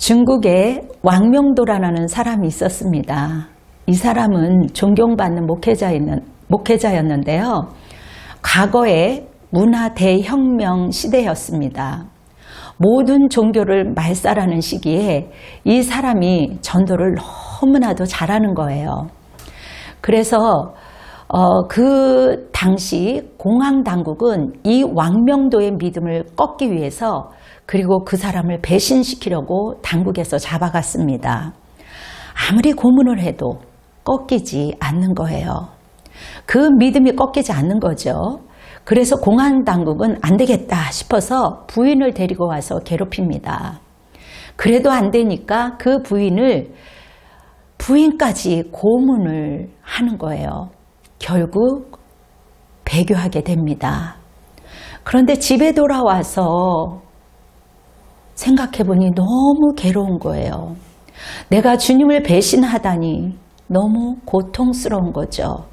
중국에 왕명도라는 사람이 있었습니다. 이 사람은 존경받는 목회자였는데요. 과거에 문화 대혁명 시대였습니다. 모든 종교를 말살하는 시기에 이 사람이 전도를 너무나도 잘하는 거예요. 그래서 그 당시 공황당국은 이 왕명도의 믿음을 꺾기 위해서 그리고 그 사람을 배신시키려고 당국에서 잡아갔습니다. 아무리 고문을 해도 꺾이지 않는 거예요. 그 믿음이 꺾이지 않는 거죠. 그래서 공황당국은 안 되겠다 싶어서 부인을 데리고 와서 괴롭힙니다. 그래도 안 되니까 그 부인까지 고문을 하는 거예요. 결국 배교하게 됩니다. 그런데 집에 돌아와서 생각해보니 너무 괴로운 거예요. 내가 주님을 배신하다니 너무 고통스러운 거죠.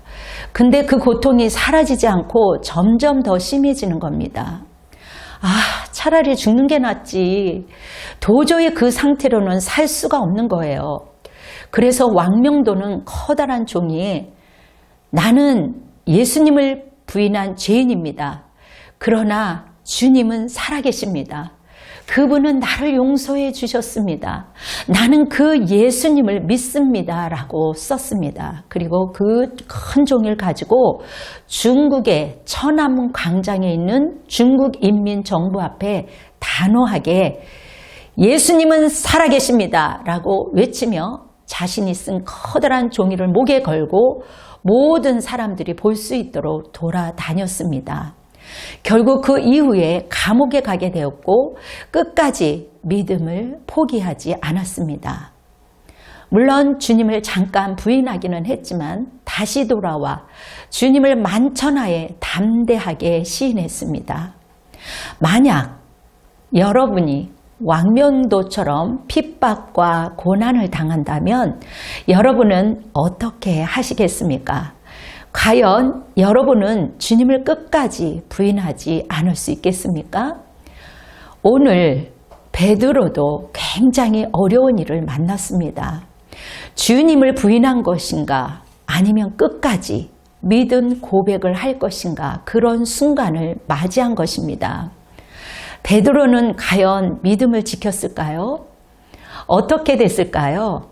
근데 그 고통이 사라지지 않고 점점 더 심해지는 겁니다. 차라리 죽는 게 낫지. 도저히 그 상태로는 살 수가 없는 거예요. 그래서 왕명도는 커다란 종이에 나는 예수님을 부인한 죄인입니다. 그러나 주님은 살아계십니다. 그분은 나를 용서해 주셨습니다. 나는 그 예수님을 믿습니다. 라고 썼습니다. 그리고 그 큰 종이를 가지고 중국의 천안문 광장에 있는 중국인민정부 앞에 단호하게 예수님은 살아계십니다. 라고 외치며 자신이 쓴 커다란 종이를 목에 걸고 모든 사람들이 볼 수 있도록 돌아다녔습니다. 결국 그 이후에 감옥에 가게 되었고 끝까지 믿음을 포기하지 않았습니다. 물론 주님을 잠깐 부인하기는 했지만 다시 돌아와 주님을 만천하에 담대하게 시인했습니다. 만약 여러분이 왕명도처럼 핍박과 고난을 당한다면 여러분은 어떻게 하시겠습니까? 과연 여러분은 주님을 끝까지 부인하지 않을 수 있겠습니까? 오늘 베드로도 굉장히 어려운 일을 만났습니다. 주님을 부인한 것인가 아니면 끝까지 믿음 고백을 할 것인가 그런 순간을 맞이한 것입니다. 베드로는 과연 믿음을 지켰을까요? 어떻게 됐을까요?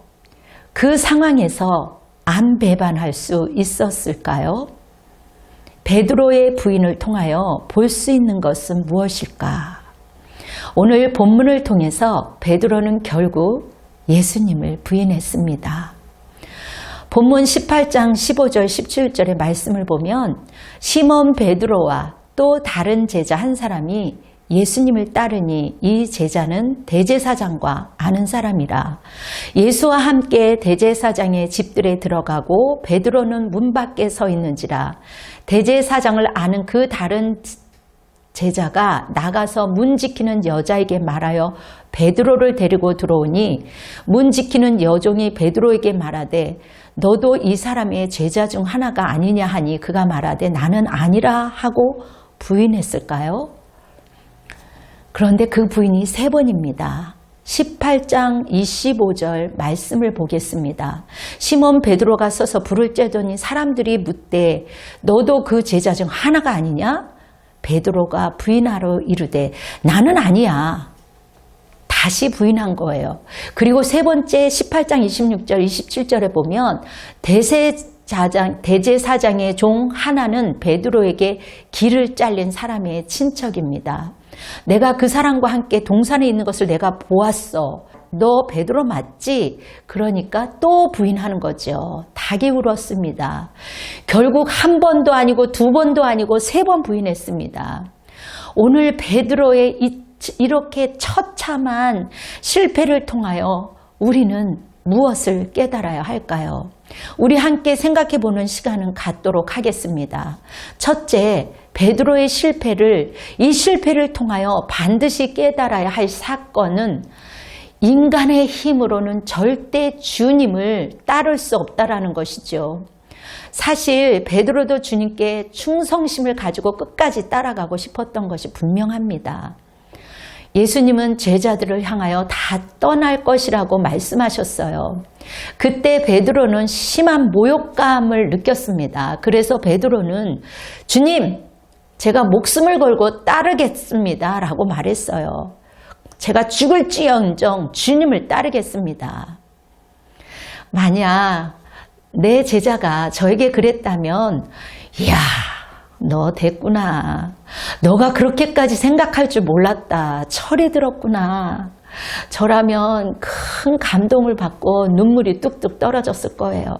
그 상황에서 안 배반할 수 있었을까요? 베드로의 부인을 통하여 볼 수 있는 것은 무엇일까? 오늘 본문을 통해서 베드로는 결국 예수님을 부인했습니다. 본문 18장 15절 17절의 말씀을 보면 시몬 베드로와 또 다른 제자 한 사람이 예수님을 따르니 이 제자는 대제사장과 아는 사람이라. 예수와 함께 대제사장의 집들에 들어가고 베드로는 문 밖에 서 있는지라. 대제사장을 아는 그 다른 제자가 나가서 문 지키는 여자에게 말하여 베드로를 데리고 들어오니 문 지키는 여종이 베드로에게 말하되 너도 이 사람의 제자 중 하나가 아니냐 하니 그가 말하되 나는 아니라 하고 부인했을까요? 그런데 그 부인이 3번입니다. 18장 25절 말씀을 보겠습니다. 시몬 베드로가 서서 불을 쬐더니 사람들이 묻되 너도 그 제자 중 하나가 아니냐? 베드로가 부인하러 이르되 나는 아니야. 다시 부인한 거예요. 그리고 3번째 18장 26절 27절에 보면 대제사장의 종 하나는 베드로에게 길을 잘린 사람의 친척입니다. 내가 그 사람과 함께 동산에 있는 것을 내가 보았어. 너 베드로 맞지? 그러니까 또 부인하는 거죠. 닭이 울었습니다. 결국 1번도 아니고 2번도 아니고 3번 부인했습니다. 오늘 베드로의 이렇게 처참한 실패를 통하여 우리는 무엇을 깨달아야 할까요? 우리 함께 생각해 보는 시간은 갖도록 하겠습니다. 첫째, 베드로의 이 실패를 통하여 반드시 깨달아야 할 사건은 인간의 힘으로는 절대 주님을 따를 수 없다라는 것이죠. 사실 베드로도 주님께 충성심을 가지고 끝까지 따라가고 싶었던 것이 분명합니다. 예수님은 제자들을 향하여 다 떠날 것이라고 말씀하셨어요. 그때 베드로는 심한 모욕감을 느꼈습니다. 그래서 베드로는 주님, 제가 목숨을 걸고 따르겠습니다 라고 말했어요. 제가 죽을지언정 주님을 따르겠습니다. 만약 내 제자가 저에게 그랬다면 이야, 너 됐구나. 너가 그렇게까지 생각할 줄 몰랐다. 철이 들었구나. 저라면 큰 감동을 받고 눈물이 뚝뚝 떨어졌을 거예요.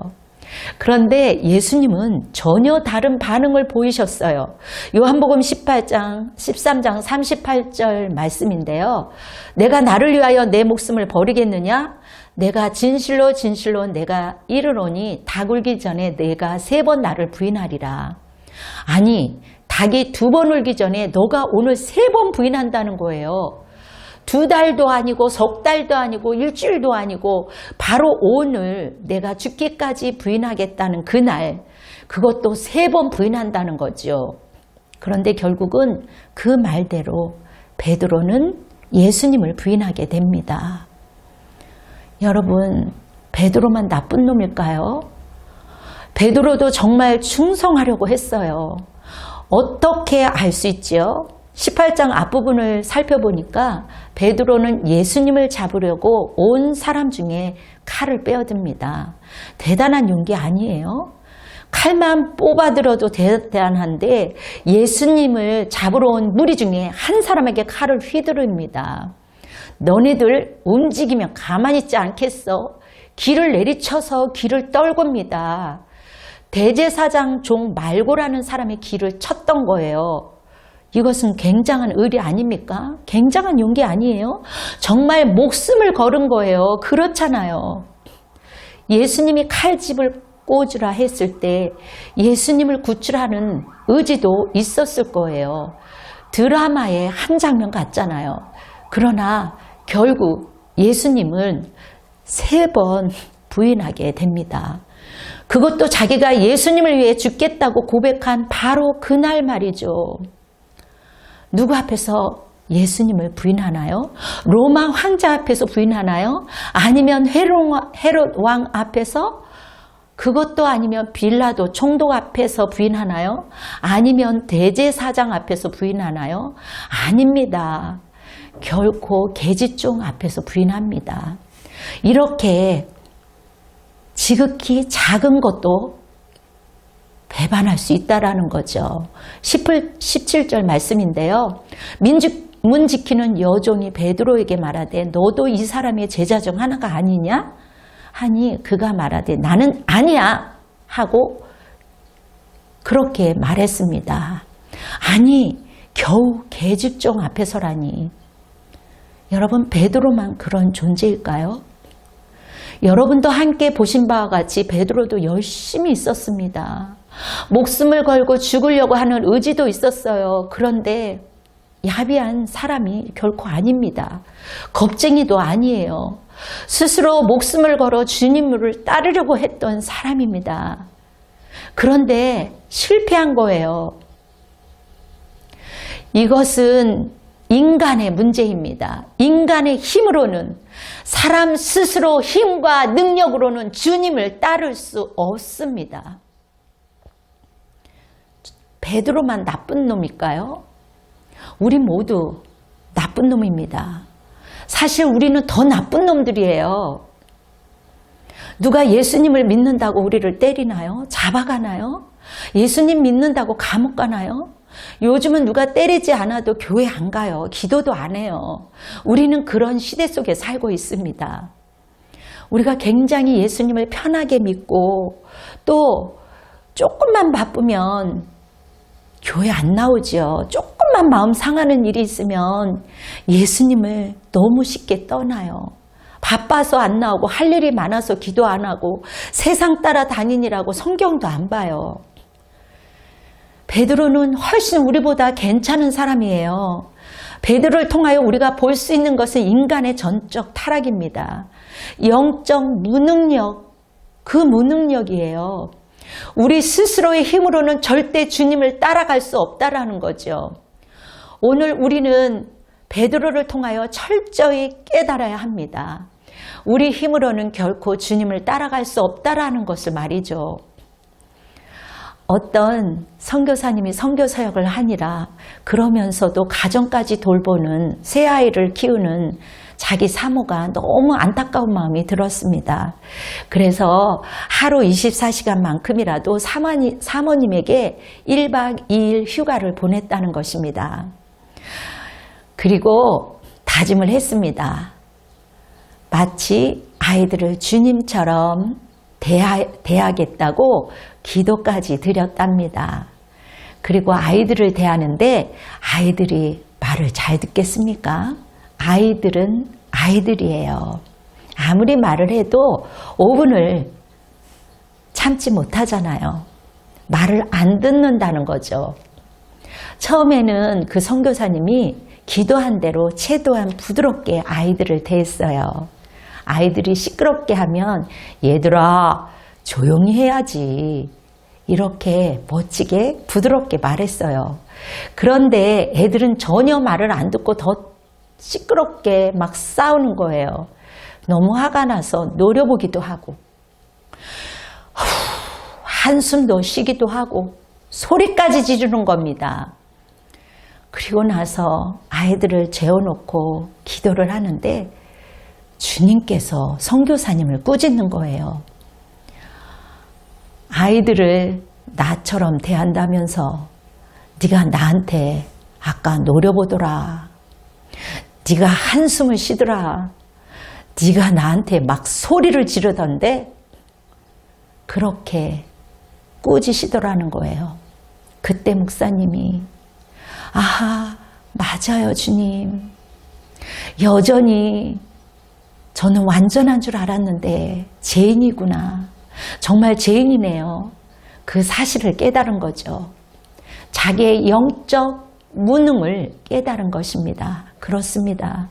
그런데 예수님은 전혀 다른 반응을 보이셨어요. 요한복음 13장 38절 말씀인데요. 내가 나를 위하여 내 목숨을 버리겠느냐? 내가 진실로 진실로 내가 이르노니 닭 울기 전에 내가 3번 나를 부인하리라. 아니, 닭이 2번 울기 전에 너가 오늘 3번 부인한다는 거예요. 2달도 아니고 석 달도 아니고 일주일도 아니고 바로 오늘 내가 죽기까지 부인하겠다는 그날, 그것도 3번 부인한다는 거죠. 그런데 결국은 그 말대로 베드로는 예수님을 부인하게 됩니다. 여러분, 베드로만 나쁜 놈일까요? 베드로도 정말 충성하려고 했어요. 어떻게 알 수 있지요? 18장 앞부분을 살펴보니까 베드로는 예수님을 잡으려고 온 사람 중에 칼을 빼어듭니다. 대단한 용기 아니에요? 칼만 뽑아들어도 대단한데 예수님을 잡으러 온 무리 중에 한 사람에게 칼을 휘두릅니다. 너네들 움직이면 가만히 있지 않겠어? 길을 내리쳐서 길을 떨굽니다. 대제사장 종 말고라는 사람의 길을 쳤던 거예요. 이것은 굉장한 의리 아닙니까? 굉장한 용기 아니에요? 정말 목숨을 걸은 거예요. 그렇잖아요. 예수님이 칼집을 꽂으라 했을 때 예수님을 구출하는 의지도 있었을 거예요. 드라마의 한 장면 같잖아요. 그러나 결국 예수님은 3번 부인하게 됩니다. 그것도 자기가 예수님을 위해 죽겠다고 고백한 바로 그날 말이죠. 누구 앞에서 예수님을 부인하나요? 로마 황제 앞에서 부인하나요? 아니면 헤롯 왕 앞에서? 그것도 아니면 빌라도 총독 앞에서 부인하나요? 아니면 대제사장 앞에서 부인하나요? 아닙니다. 결코 계집종 앞에서 부인합니다. 이렇게 지극히 작은 것도 배반할 수 있다라는 거죠. 17절 말씀인데요. 문 지키는 여종이 베드로에게 말하되 너도 이 사람의 제자 중 하나가 아니냐? 하니 그가 말하되 나는 아니야 하고 그렇게 말했습니다. 아니, 겨우 계집종 앞에서라니. 여러분, 베드로만 그런 존재일까요? 여러분도 함께 보신 바와 같이 베드로도 열심히 있었습니다. 목숨을 걸고 죽으려고 하는 의지도 있었어요. 그런데 야비한 사람이 결코 아닙니다. 겁쟁이도 아니에요. 스스로 목숨을 걸어 주님을 따르려고 했던 사람입니다. 그런데 실패한 거예요. 이것은 인간의 문제입니다. 인간의 힘으로는, 사람 스스로 힘과 능력으로는 주님을 따를 수 없습니다. 베드로만 나쁜 놈일까요? 우리 모두 나쁜 놈입니다. 사실 우리는 더 나쁜 놈들이에요. 누가 예수님을 믿는다고 우리를 때리나요? 잡아가나요? 예수님 믿는다고 감옥 가나요? 요즘은 누가 때리지 않아도 교회 안 가요. 기도도 안 해요. 우리는 그런 시대 속에 살고 있습니다. 우리가 굉장히 예수님을 편하게 믿고 또 조금만 바쁘면 교회 안 나오죠. 조금만 마음 상하는 일이 있으면 예수님을 너무 쉽게 떠나요. 바빠서 안 나오고 할 일이 많아서 기도 안 하고 세상 따라 다니느라고 성경도 안 봐요. 베드로는 훨씬 우리보다 괜찮은 사람이에요. 베드로를 통하여 우리가 볼 수 있는 것은 인간의 전적 타락입니다. 영적 무능력, 그 무능력이에요. 우리 스스로의 힘으로는 절대 주님을 따라갈 수 없다라는 거죠. 오늘 우리는 베드로를 통하여 철저히 깨달아야 합니다. 우리 힘으로는 결코 주님을 따라갈 수 없다라는 것을 말이죠. 어떤 선교사님이 선교사역을 하니라 그러면서도 가정까지 돌보는 새아이를 키우는 자기 사모가 너무 안타까운 마음이 들었습니다. 그래서 하루 24시간만큼이라도 사모님에게 1박 2일 휴가를 보냈다는 것입니다. 그리고 다짐을 했습니다. 마치 아이들을 주님처럼 대하겠다고 기도까지 드렸답니다. 그리고 아이들을 대하는데 아이들이 말을 잘 듣겠습니까? 아이들은 아이들이에요. 아무리 말을 해도 5분을 참지 못하잖아요. 말을 안 듣는다는 거죠. 처음에는 그 선교사님이 기도한 대로 최대한 부드럽게 아이들을 대했어요. 아이들이 시끄럽게 하면 얘들아 조용히 해야지 이렇게 멋지게 부드럽게 말했어요. 그런데 애들은 전혀 말을 안 듣고 더 시끄럽게 막 싸우는 거예요. 너무 화가 나서 노려보기도 하고 한숨도 쉬기도 하고 소리까지 지르는 겁니다. 그리고 나서 아이들을 재워놓고 기도를 하는데 주님께서 선교사님을 꾸짖는 거예요. 아이들을 나처럼 대한다면서 네가 나한테 아까 노려보더라. 네가 한숨을 쉬더라. 네가 나한테 막 소리를 지르던데 그렇게 꾸짖으시더라는 거예요. 그때 목사님이 아하 맞아요 주님. 여전히 저는 완전한 줄 알았는데 죄인이구나. 정말 죄인이네요. 그 사실을 깨달은 거죠. 자기의 영적 무능을 깨달은 것입니다. 그렇습니다.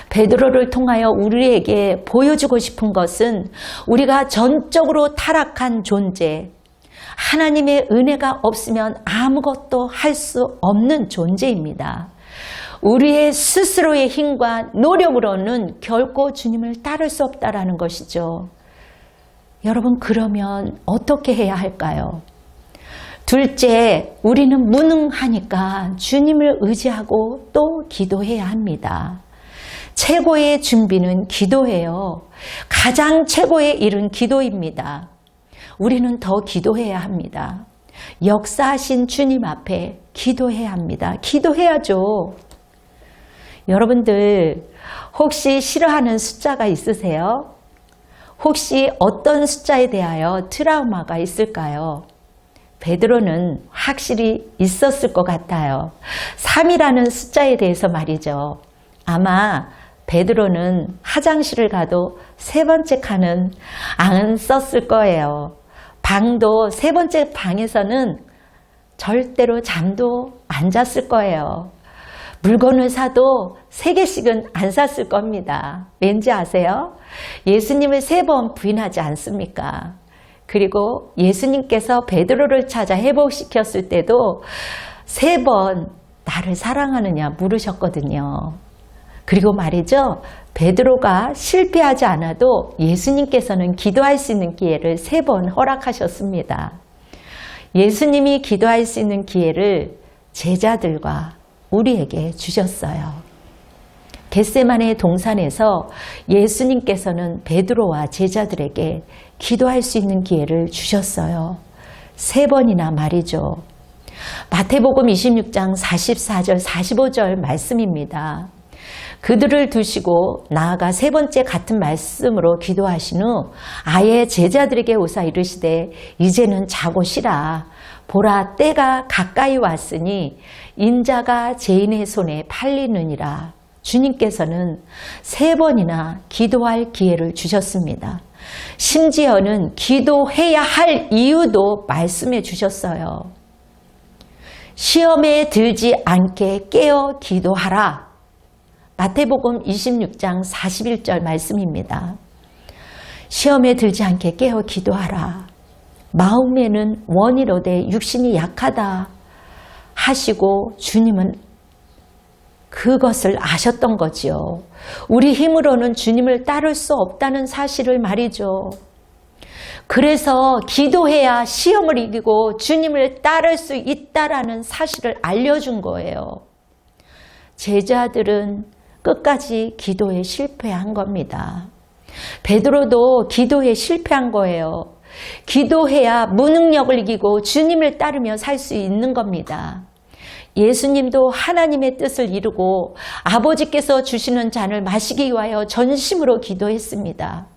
베드로를 통하여 우리에게 보여주고 싶은 것은 우리가 전적으로 타락한 존재, 하나님의 은혜가 없으면 아무것도 할 수 없는 존재입니다. 우리의 스스로의 힘과 노력으로는 결코 주님을 따를 수 없다라는 것이죠. 여러분 그러면 어떻게 해야 할까요? 둘째, 우리는 무능하니까 주님을 의지하고 또 기도해야 합니다. 최고의 준비는 기도예요. 가장 최고의 일은 기도입니다. 우리는 더 기도해야 합니다. 역사하신 주님 앞에 기도해야 합니다. 기도해야죠. 여러분들 혹시 싫어하는 숫자가 있으세요? 혹시 어떤 숫자에 대하여 트라우마가 있을까요? 베드로는 확실히 있었을 것 같아요. 3이라는 숫자에 대해서 말이죠. 아마 베드로는 화장실을 가도 세 번째 칸은 안 썼을 거예요. 방도 세 번째 방에서는 절대로 잠도 안 잤을 거예요. 물건을 사도 3개씩은 안 샀을 겁니다. 왠지 아세요? 예수님을 3번 부인하지 않습니까? 그리고 예수님께서 베드로를 찾아 회복시켰을 때도 3번 나를 사랑하느냐 물으셨거든요. 그리고 말이죠. 베드로가 실패하지 않아도 예수님께서는 기도할 수 있는 기회를 3번 허락하셨습니다. 예수님이 기도할 수 있는 기회를 제자들과 우리에게 주셨어요. 겟세마네 동산에서 예수님께서는 베드로와 제자들에게 기도할 수 있는 기회를 주셨어요. 3번이나 말이죠. 마태복음 26장 44절 45절 말씀입니다. 그들을 두시고 나아가 3번째 같은 말씀으로 기도하신 후 아예 제자들에게 오사 이르시되 이제는 자고 쉬라. 보라 때가 가까이 왔으니 인자가 죄인의 손에 팔리느니라. 주님께서는 3번이나 기도할 기회를 주셨습니다. 심지어는 기도해야 할 이유도 말씀해 주셨어요. 시험에 들지 않게 깨어 기도하라. 마태복음 26장 41절 말씀입니다. 시험에 들지 않게 깨어 기도하라. 마음에는 원이로되 육신이 약하다 하시고 주님은 그것을 아셨던 거지요. 우리 힘으로는 주님을 따를 수 없다는 사실을 말이죠. 그래서 기도해야 시험을 이기고 주님을 따를 수 있다라는 사실을 알려준 거예요. 제자들은 끝까지 기도에 실패한 겁니다. 베드로도 기도에 실패한 거예요. 기도해야 무능력을 이기고 주님을 따르며 살 수 있는 겁니다. 예수님도 하나님의 뜻을 이루고 아버지께서 주시는 잔을 마시기 위하여 전심으로 기도했습니다.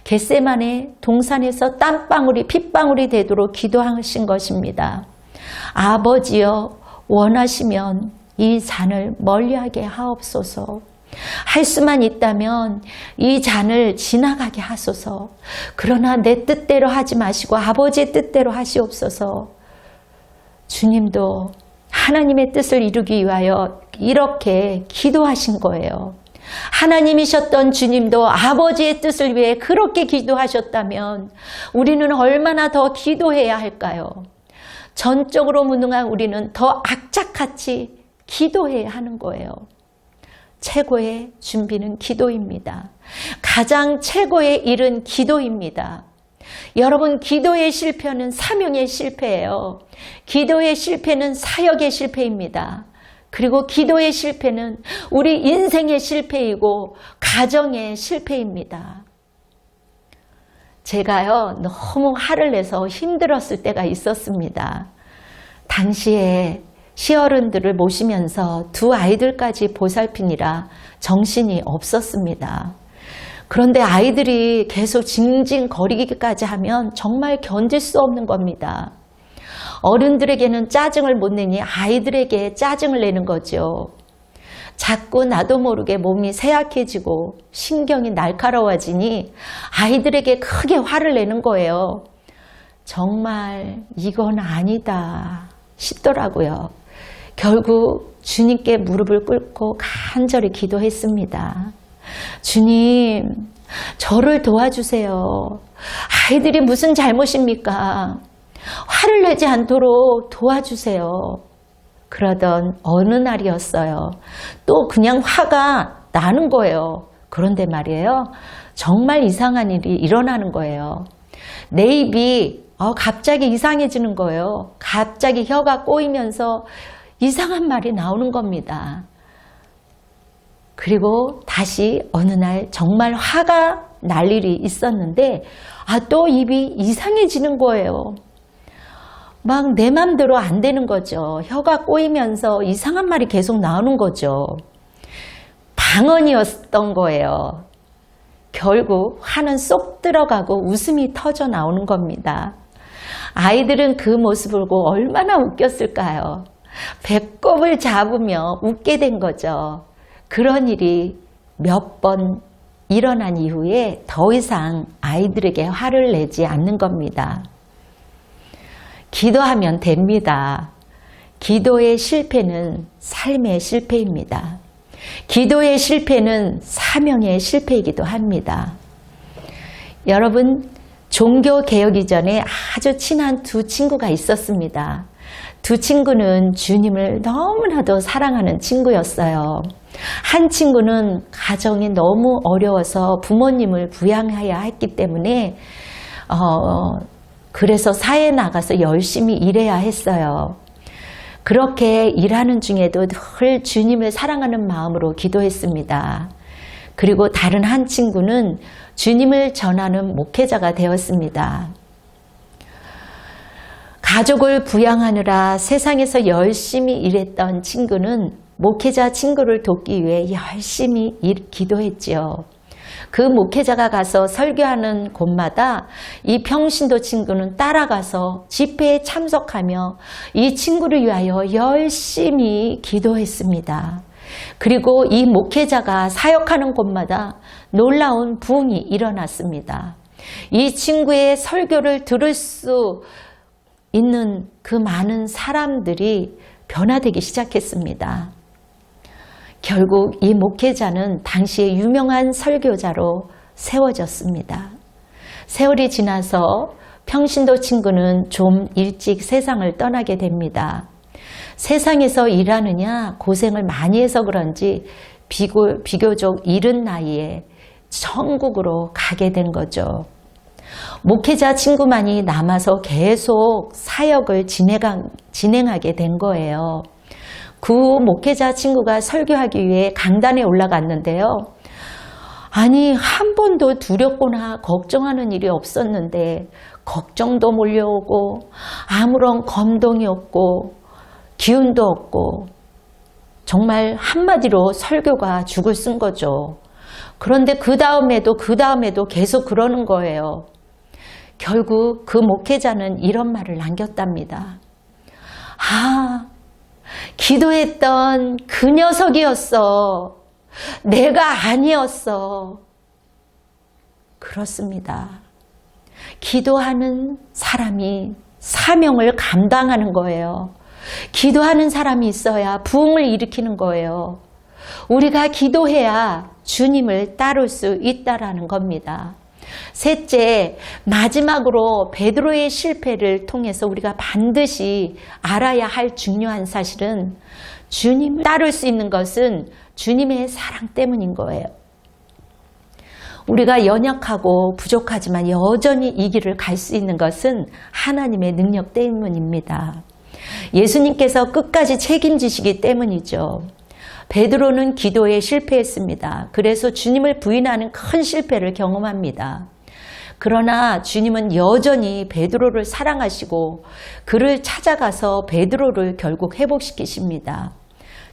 겟세마네 동산에서 땀방울이 핏방울이 되도록 기도하신 것입니다. 아버지여, 원하시면 이 잔을 멀리하게 하옵소서. 할 수만 있다면 이 잔을 지나가게 하소서. 그러나 내 뜻대로 하지 마시고 아버지의 뜻대로 하시옵소서. 주님도 하나님의 뜻을 이루기 위하여 이렇게 기도하신 거예요. 하나님이셨던 주님도 아버지의 뜻을 위해 그렇게 기도하셨다면 우리는 얼마나 더 기도해야 할까요? 전적으로 무능한 우리는 더 악착같이 기도해야 하는 거예요. 최고의 준비는 기도입니다. 가장 최고의 일은 기도입니다. 여러분, 기도의 실패는 사명의 실패예요. 기도의 실패는 사역의 실패입니다. 그리고 기도의 실패는 우리 인생의 실패이고 가정의 실패입니다. 제가요, 너무 화를 내서 힘들었을 때가 있었습니다. 당시에 시어른들을 모시면서 두 아이들까지 보살피느라 정신이 없었습니다. 그런데 아이들이 계속 징징거리기까지 하면 정말 견딜 수 없는 겁니다. 어른들에게는 짜증을 못 내니 아이들에게 짜증을 내는 거죠. 자꾸 나도 모르게 몸이 쇠약해지고 신경이 날카로워지니 아이들에게 크게 화를 내는 거예요. 정말 이건 아니다 싶더라고요. 결국 주님께 무릎을 꿇고 간절히 기도했습니다. 주님, 저를 도와주세요. 아이들이 무슨 잘못입니까? 화를 내지 않도록 도와주세요. 그러던 어느 날이었어요. 또 그냥 화가 나는 거예요. 그런데 말이에요, 정말 이상한 일이 일어나는 거예요. 내 입이 갑자기 이상해지는 거예요. 갑자기 혀가 꼬이면서 이상한 말이 나오는 겁니다. 그리고 다시 어느 날 정말 화가 날 일이 있었는데 또 입이 이상해지는 거예요. 막 내 맘대로 안 되는 거죠. 혀가 꼬이면서 이상한 말이 계속 나오는 거죠. 방언이었던 거예요. 결국 화는 쏙 들어가고 웃음이 터져 나오는 겁니다. 아이들은 그 모습을 보고 얼마나 웃겼을까요? 배꼽을 잡으며 웃게 된 거죠. 그런 일이 몇 번 일어난 이후에 더 이상 아이들에게 화를 내지 않는 겁니다. 기도하면 됩니다. 기도의 실패는 삶의 실패입니다. 기도의 실패는 사명의 실패이기도 합니다. 여러분, 종교개혁 이전에 아주 친한 두 친구가 있었습니다. 두 친구는 주님을 너무나도 사랑하는 친구였어요. 한 친구는 가정이 너무 어려워서 부모님을 부양해야 했기 때문에 그래서 사회에 나가서 열심히 일해야 했어요. 그렇게 일하는 중에도 늘 주님을 사랑하는 마음으로 기도했습니다. 그리고 다른 한 친구는 주님을 전하는 목회자가 되었습니다. 가족을 부양하느라 세상에서 열심히 일했던 친구는 목회자 친구를 돕기 위해 열심히 기도했지요. 그 목회자가 가서 설교하는 곳마다 이 평신도 친구는 따라가서 집회에 참석하며 이 친구를 위하여 열심히 기도했습니다. 그리고 이 목회자가 사역하는 곳마다 놀라운 부흥이 일어났습니다. 이 친구의 설교를 들을 수 있는 그 많은 사람들이 변화되기 시작했습니다. 결국 이 목회자는 당시에 유명한 설교자로 세워졌습니다. 세월이 지나서 평신도 친구는 좀 일찍 세상을 떠나게 됩니다. 세상에서 일하느냐 고생을 많이 해서 그런지 비교적 이른 나이에 천국으로 가게 된 거죠. 목회자 친구만이 남아서 계속 사역을 진행하게 된 거예요. 그 목회자 친구가 설교하기 위해 강단에 올라갔는데요. 아니, 한 번도 두렵거나 걱정하는 일이 없었는데 걱정도 몰려오고 아무런 감동이 없고 기운도 없고 정말 한마디로 설교가 죽을 쓴 거죠. 그런데 그 다음에도 계속 그러는 거예요. 결국 그 목회자는 이런 말을 남겼답니다. 아, 기도했던 그 녀석이었어. 내가 아니었어. 그렇습니다. 기도하는 사람이 사명을 감당하는 거예요. 기도하는 사람이 있어야 부흥을 일으키는 거예요. 우리가 기도해야 주님을 따를 수 있다라는 겁니다. 셋째, 마지막으로 베드로의 실패를 통해서 우리가 반드시 알아야 할 중요한 사실은 주님을 따를 수 있는 것은 주님의 사랑 때문인 거예요. 우리가 연약하고 부족하지만 여전히 이 길을 갈 수 있는 것은 하나님의 능력 때문입니다. 예수님께서 끝까지 책임지시기 때문이죠. 베드로는 기도에 실패했습니다. 그래서 주님을 부인하는 큰 실패를 경험합니다. 그러나 주님은 여전히 베드로를 사랑하시고 그를 찾아가서 베드로를 결국 회복시키십니다.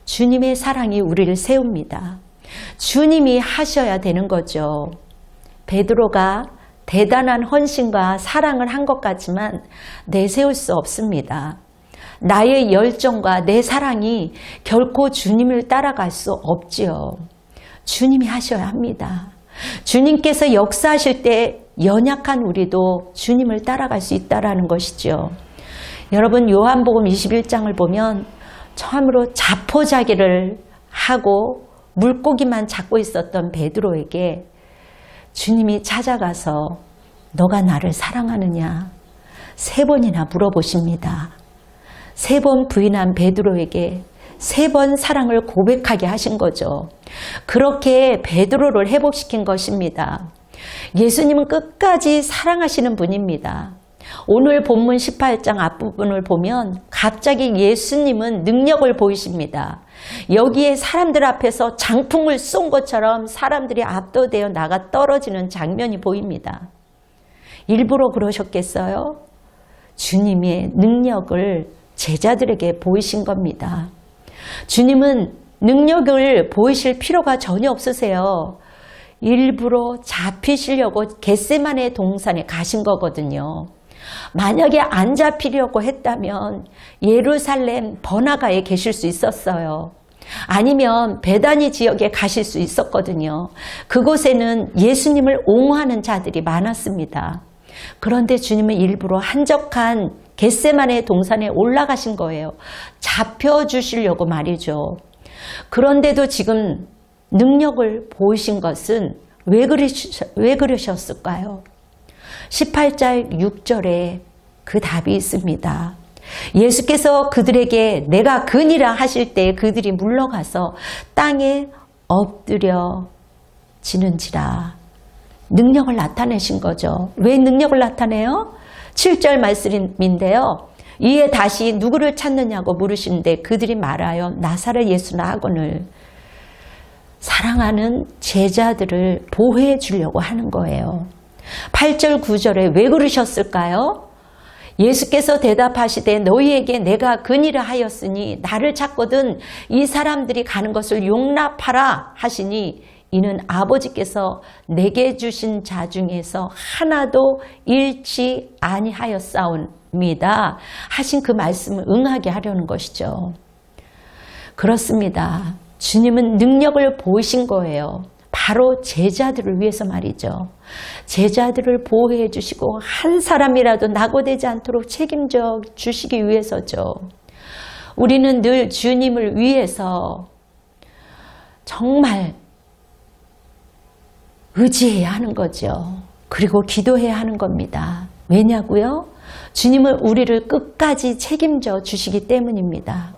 주님의 사랑이 우리를 세웁니다. 주님이 하셔야 되는 거죠. 베드로가 대단한 헌신과 사랑을 한 것 같지만 내세울 수 없습니다. 나의 열정과 내 사랑이 결코 주님을 따라갈 수 없지요. 주님이 하셔야 합니다. 주님께서 역사하실 때 연약한 우리도 주님을 따라갈 수 있다는 것이죠. 여러분, 요한복음 21장을 보면 처음으로 자포자기를 하고 물고기만 잡고 있었던 베드로에게 주님이 찾아가서 너가 나를 사랑하느냐 3번이나 물어보십니다. 3번 부인한 베드로에게 3번 사랑을 고백하게 하신 거죠. 그렇게 베드로를 회복시킨 것입니다. 예수님은 끝까지 사랑하시는 분입니다. 오늘 본문 18장 앞부분을 보면 갑자기 예수님은 능력을 보이십니다. 여기에 사람들 앞에서 장풍을 쏜 것처럼 사람들이 압도되어 나가 떨어지는 장면이 보입니다. 일부러 그러셨겠어요? 주님의 능력을 제자들에게 보이신 겁니다. 주님은 능력을 보이실 필요가 전혀 없으세요. 일부러 잡히시려고 겟세마네 동산에 가신 거거든요. 만약에 안 잡히려고 했다면 예루살렘 번화가에 계실 수 있었어요. 아니면 베다니 지역에 가실 수 있었거든요. 그곳에는 예수님을 옹호하는 자들이 많았습니다. 그런데 주님은 일부러 한적한 겟세마네 동산에 올라가신 거예요. 잡혀주시려고 말이죠. 그런데도 지금 능력을 보이신 것은 왜 그러셨을까요? 18절 6절에 그 답이 있습니다. 예수께서 그들에게 내가 그니라 하실 때 그들이 물러가서 땅에 엎드려지는지라. 능력을 나타내신 거죠. 왜 능력을 나타내요? 7절 말씀인데요. 이에 다시 누구를 찾느냐고 물으시는데 그들이 말하여 나사렛 예수 나하거늘. 사랑하는 제자들을 보호해 주려고 하는 거예요. 8절 9절에 왜 그러셨을까요? 예수께서 대답하시되 너희에게 내가 그니라 하였으니 나를 찾거든 이 사람들이 가는 것을 용납하라 하시니 이는 아버지께서 내게 주신 자 중에서 하나도 잃지 아니하였사옵니다 하신 그 말씀을 응하게 하려는 것이죠. 그렇습니다. 주님은 능력을 보이신 거예요. 바로 제자들을 위해서 말이죠. 제자들을 보호해 주시고 한 사람이라도 낙오되지 않도록 책임져 주시기 위해서죠. 우리는 늘 주님을 위해서 정말 의지해야 하는 거죠. 그리고 기도해야 하는 겁니다. 왜냐고요? 주님은 우리를 끝까지 책임져 주시기 때문입니다.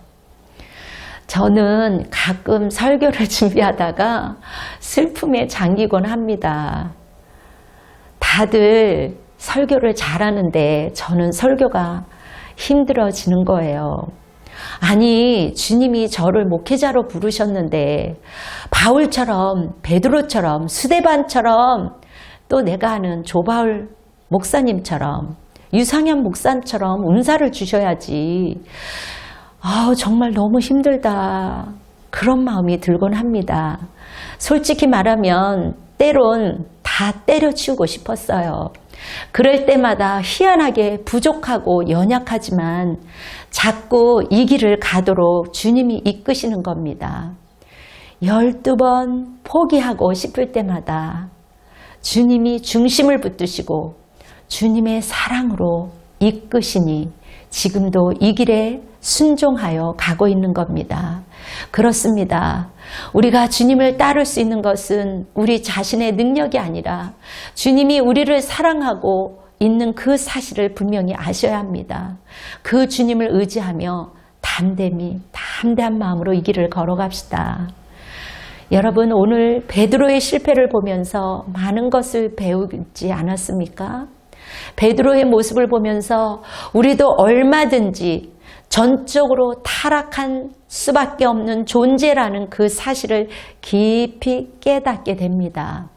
저는 가끔 설교를 준비하다가 슬픔에 잠기곤 합니다. 다들 설교를 잘하는데 저는 설교가 힘들어지는 거예요. 아니, 주님이 저를 목회자로 부르셨는데 바울처럼, 베드로처럼, 스데반처럼, 또 내가 아는 조바울 목사님처럼, 유상현 목사처럼 은사를 주셔야지. 정말 너무 힘들다. 그런 마음이 들곤 합니다. 솔직히 말하면 때론 다 때려치우고 싶었어요. 그럴 때마다 희한하게 부족하고 연약하지만 자꾸 이 길을 가도록 주님이 이끄시는 겁니다. 12번 포기하고 싶을 때마다 주님이 중심을 붙드시고 주님의 사랑으로 이끄시니 지금도 이 길에 순종하여 가고 있는 겁니다. 그렇습니다. 우리가 주님을 따를 수 있는 것은 우리 자신의 능력이 아니라 주님이 우리를 사랑하고 있는 그 사실을 분명히 아셔야 합니다. 그 주님을 의지하며 담대한 마음으로 이 길을 걸어갑시다. 여러분, 오늘 베드로의 실패를 보면서 많은 것을 배우지 않았습니까? 베드로의 모습을 보면서 우리도 얼마든지 전적으로 타락한 수밖에 없는 존재라는 그 사실을 깊이 깨닫게 됩니다.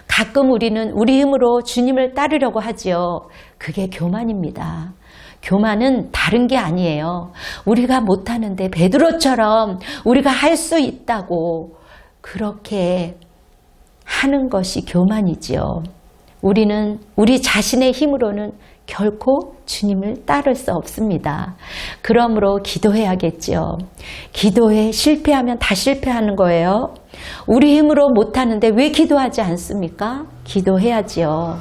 가끔 우리는 우리 힘으로 주님을 따르려고 하지요. 그게 교만입니다. 교만은 다른 게 아니에요. 우리가 못하는데 베드로처럼 우리가 할 수 있다고 그렇게 하는 것이 교만이지요. 우리는 우리 자신의 힘으로는 결코 주님을 따를 수 없습니다. 그러므로 기도해야겠죠. 기도에 실패하면 다 실패하는 거예요. 우리 힘으로 못하는데 왜 기도하지 않습니까? 기도해야지요.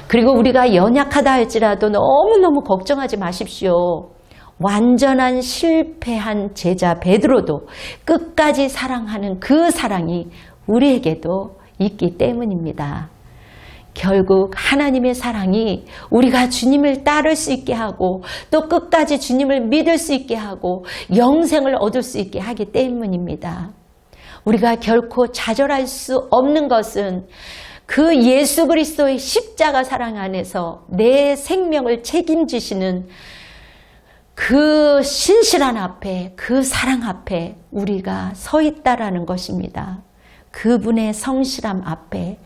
그리고 우리가 연약하다 할지라도 너무너무 걱정하지 마십시오. 완전한 실패한 제자 베드로도 끝까지 사랑하는 그 사랑이 우리에게도 있기 때문입니다. 결국 하나님의 사랑이 우리가 주님을 따를 수 있게 하고 또 끝까지 주님을 믿을 수 있게 하고 영생을 얻을 수 있게 하기 때문입니다. 우리가 결코 좌절할 수 없는 것은 그 예수 그리스도의 십자가 사랑 안에서 내 생명을 책임지시는 그 신실한 앞에, 그 사랑 앞에 우리가 서 있다라는 것입니다. 그분의 성실함 앞에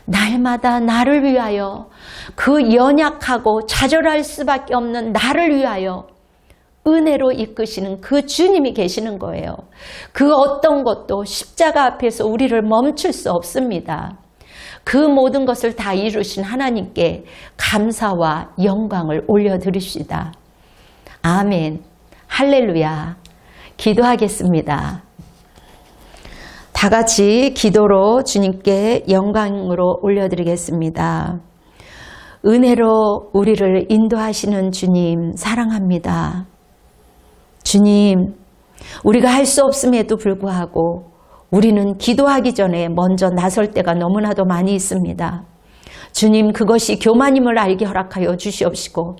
날마다 나를 위하여, 그 연약하고 좌절할 수밖에 없는 나를 위하여 은혜로 이끄시는 그 주님이 계시는 거예요. 그 어떤 것도 십자가 앞에서 우리를 멈출 수 없습니다. 그 모든 것을 다 이루신 하나님께 감사와 영광을 올려드립시다. 아멘. 할렐루야. 기도하겠습니다. 다 같이 기도로 주님께 영광으로 올려드리겠습니다. 은혜로 우리를 인도하시는 주님 사랑합니다. 주님, 우리가 할 수 없음에도 불구하고 우리는 기도하기 전에 먼저 나설 때가 너무나도 많이 있습니다. 주님, 그것이 교만임을 알게 허락하여 주시옵시고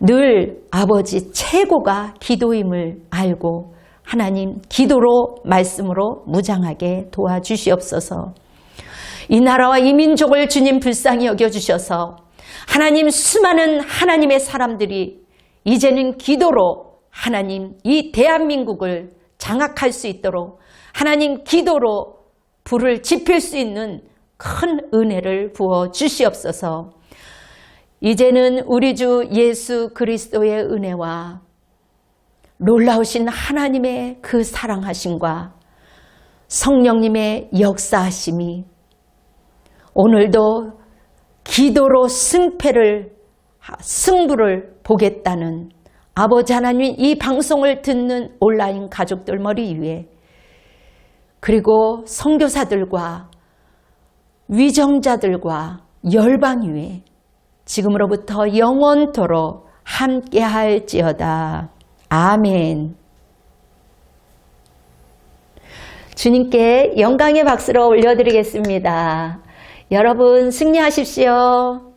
늘 아버지 최고가 기도임을 알고 하나님 기도로 말씀으로 무장하게 도와주시옵소서. 이 나라와 이 민족을 주님 불쌍히 여겨주셔서 하나님 수많은 하나님의 사람들이 이제는 기도로 하나님 이 대한민국을 장악할 수 있도록 하나님 기도로 불을 지필 수 있는 큰 은혜를 부어 주시옵소서. 이제는 우리 주 예수 그리스도의 은혜와 놀라우신 하나님의 그 사랑하심과 성령님의 역사하심이 오늘도 기도로 승부를 보겠다는 아버지 하나님 이 방송을 듣는 온라인 가족들 머리 위에 그리고 선교사들과 위정자들과 열방 위에 지금으로부터 영원토록 함께할지어다. 아멘. 주님께 영광의 박수로 올려드리겠습니다. 여러분 승리하십시오.